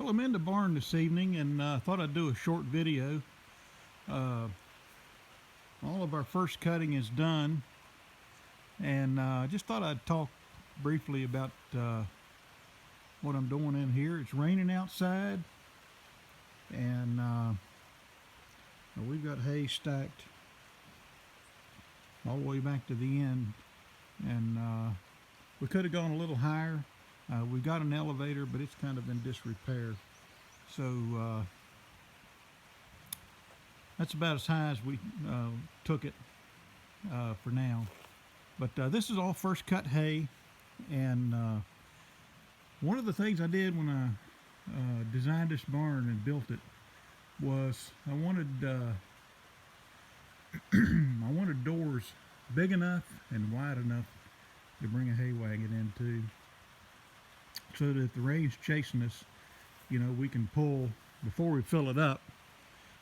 Well, I'm in the barn this evening and thought I'd do a short video. Uh, all of our first cutting is done, and just thought I'd talk briefly about what I'm doing in here. It's raining outside, and we've got hay stacked all the way back to the end, and we could have gone a little higher. We've got an elevator, but it's kind of in disrepair. So that's about as high as we took it for now. But this is all first cut hay. And one of the things I did when I designed this barn and built it was I wanted I wanted doors big enough and wide enough to bring a hay wagon into, so that if the rain's chasing us, we can pull, before we fill it up,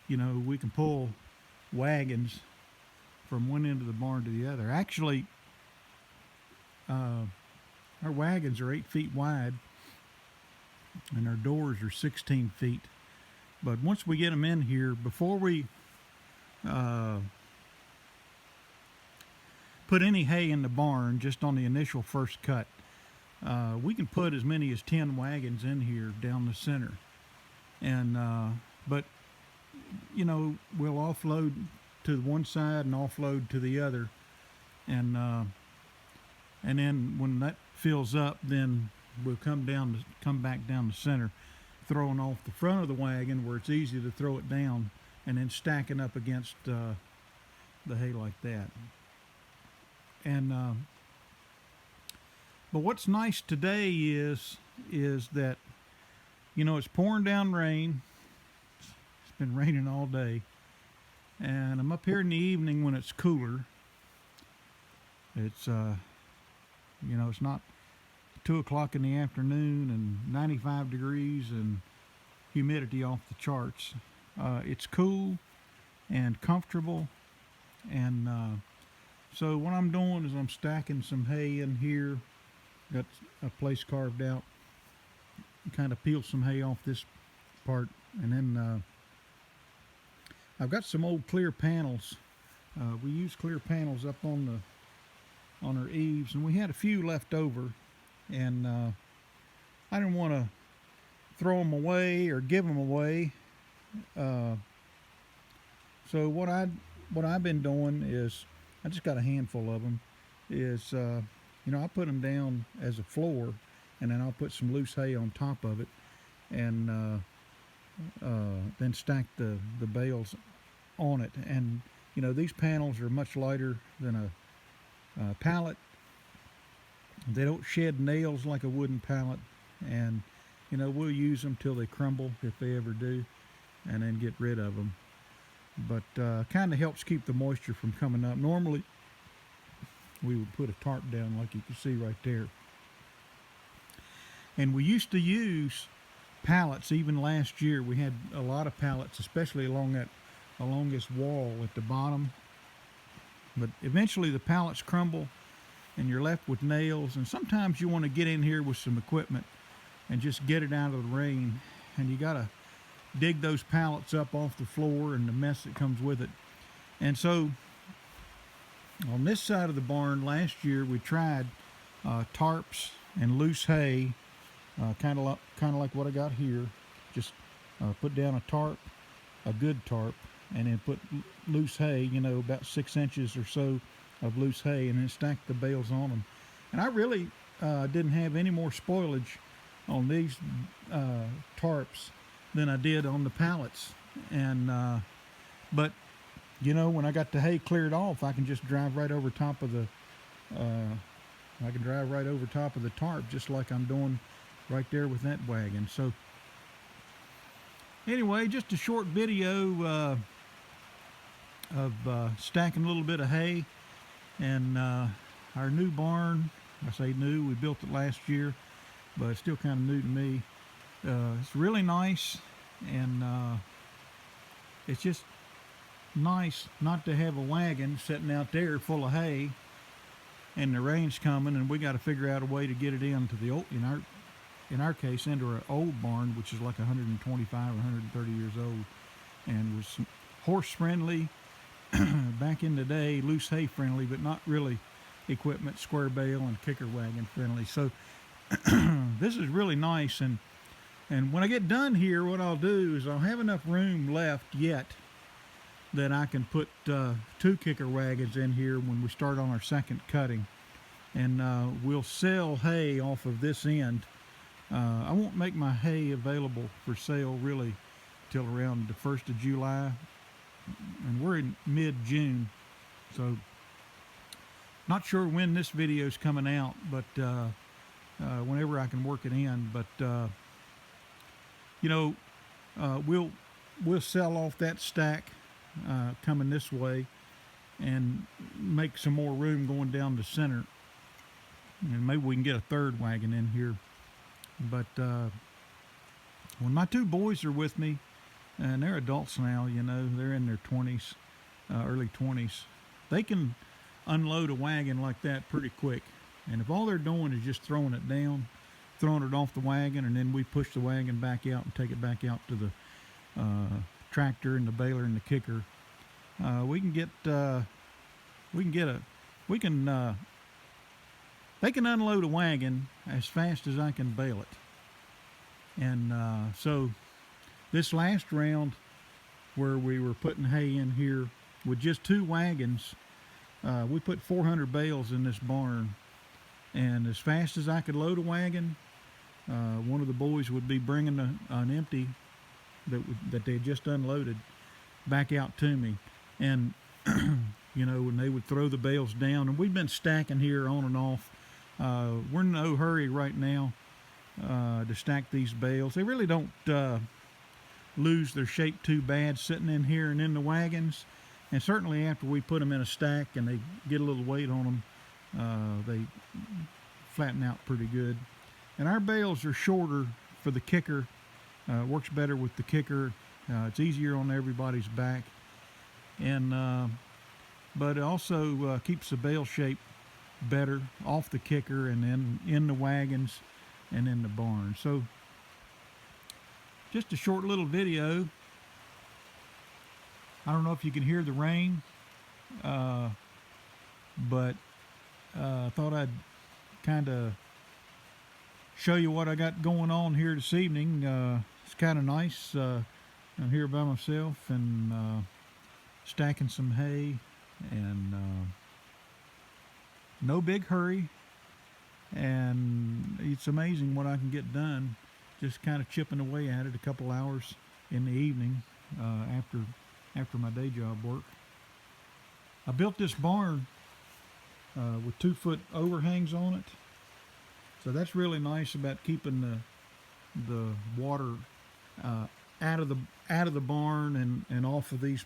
we can pull wagons from one end of the barn to the other. Actually, our wagons are 8 feet wide and our doors are 16 feet. But once we get them in here, before we put any hay in the barn, just on the initial first cut, we can put as many as 10 wagons in here down the center. And but we'll offload to one side and offload to the other, and then when that fills up, then we'll come back down the center, throwing off the front of the wagon where it's easy to throw it down, and then stacking up against the hay like that. And but what's nice today is that it's pouring down rain. It's been raining all day, and I'm up here in the evening when it's cooler. It's it's not 2 o'clock in the afternoon and 95 degrees and humidity off the charts. It's cool and comfortable, and so what I'm doing is I'm stacking some hay in here. Got a place carved out. Kind of peel some hay off this part, and then I've got some old clear panels. We use clear panels up on our eaves, and we had a few left over, and I didn't want to throw them away or give them away. So what I've been doing is, I just got a handful of them. Is I put them down as a floor, and then I'll put some loose hay on top of it, and then stack the bales on it. And these panels are much lighter than a pallet. They don't shed nails like a wooden pallet, and we'll use them till they crumble, if they ever do, and then get rid of them. But kind of helps keep the moisture from coming up. Normally we would put a tarp down like you can see right there. And we used to use pallets. Even last year we had a lot of pallets, especially along this wall at the bottom. But eventually the pallets crumble and you're left with nails, and sometimes you want to get in here with some equipment and just get it out of the rain, and you got to dig those pallets up off the floor and the mess that comes with it. And so on this side of the barn last year we tried tarps and loose hay, kind of like what I got here. Just put down a tarp, a good tarp, and then put loose hay, about 6 inches or so of loose hay, and then stack the bales on them. And I really didn't have any more spoilage on these tarps than I did on the pallets. And but when I got the hay cleared off, I can just drive right over top of the tarp, just like I'm doing right there with that wagon. So anyway, just a short video of stacking a little bit of hay. And our new barn, I say new, we built it last year, but it's still kind of new to me. It's really nice, and it's just nice not to have a wagon sitting out there full of hay and the rain's coming and we got to figure out a way to get it into the in our case, into an old barn, which is like 125 or 130 years old, and was horse friendly back in the day, loose hay friendly, but not really equipment, square bale and kicker wagon friendly. So this is really nice. And when I get done here, what I'll do is I'll have enough room left yet that I can put 2 kicker wagons in here when we start on our second cutting. And we'll sell hay off of this end. I won't make my hay available for sale really till around the 1st of July. And we're in mid-June. So not sure when this video is coming out, but whenever I can work it in. But you know, we'll sell off that stack coming this way and make some more room going down the center, and maybe we can get a 3rd wagon in here. But when my 2 boys are with me, and they're adults now, you know, they're in their 20s, early 20s, they can unload a wagon like that pretty quick. And if all they're doing is just throwing it down, throwing it off the wagon, and then we push the wagon back out and take it back out to the tractor and the baler and the kicker, they can unload a wagon as fast as I can bale it. And so this last round where we were putting hay in here with just 2 wagons, we put 400 bales in this barn, and as fast as I could load a wagon, one of the boys would be bringing an empty that they had just unloaded back out to me. And you know, when they would throw the bales down, and we've been stacking here on and off. We're in no hurry right now to stack these bales. They really don't lose their shape too bad sitting in here and in the wagons, and certainly after we put them in a stack and they get a little weight on them, they flatten out pretty good. And our bales are shorter for the kicker. Works better with the kicker. It's easier on everybody's back, and but it also keeps the bale shape better off the kicker and then in the wagons and in the barn. So just a short little video. I don't know if you can hear the rain, but I thought I'd kind of show you what I got going on here this evening. It's kind of nice. I'm here by myself and stacking some hay, and no big hurry, and it's amazing what I can get done just kind of chipping away at it a couple hours in the evening after my day job work. I built this barn with 2-foot overhangs on it, so that's really nice about keeping the water out of the barn and off of these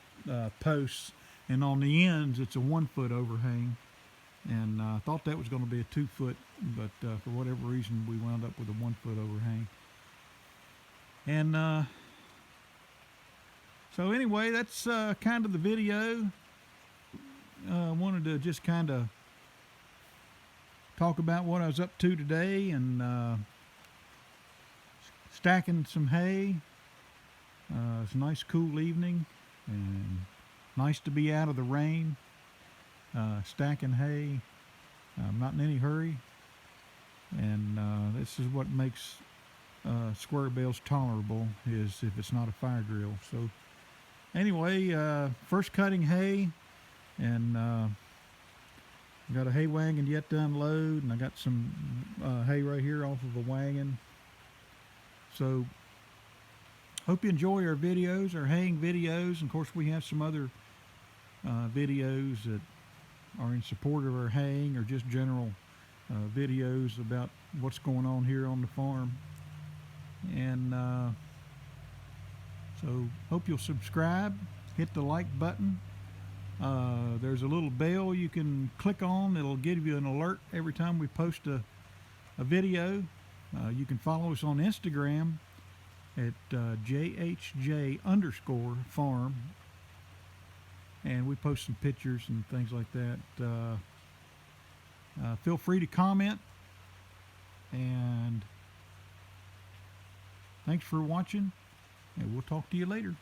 posts. And on the ends, it's a 1-foot overhang. And I thought that was going to be a 2-foot, but for whatever reason, we wound up with a 1-foot overhang. And so anyway, that's kind of the video. I wanted to just kind of talk about what I was up to today, and stacking some hay. It's a nice cool evening, and nice to be out of the rain. Stacking hay. I'm not in any hurry, and this is what makes square bales tolerable, is if it's not a fire drill. So anyway, first cutting hay, and got a hay wagon yet to unload, and I got some hay right here off of a wagon. So hope you enjoy our videos, our haying videos. And of course, we have some other videos that are in support of our haying, or just general videos about what's going on here on the farm. And so hope you'll subscribe, hit the like button. There's a little bell you can click on. It'll give you an alert every time we post a video. You can follow us on Instagram at JHJ_farm. And we post some pictures and things like that. Feel free to comment, and Thanks for watching, and we'll talk to you later.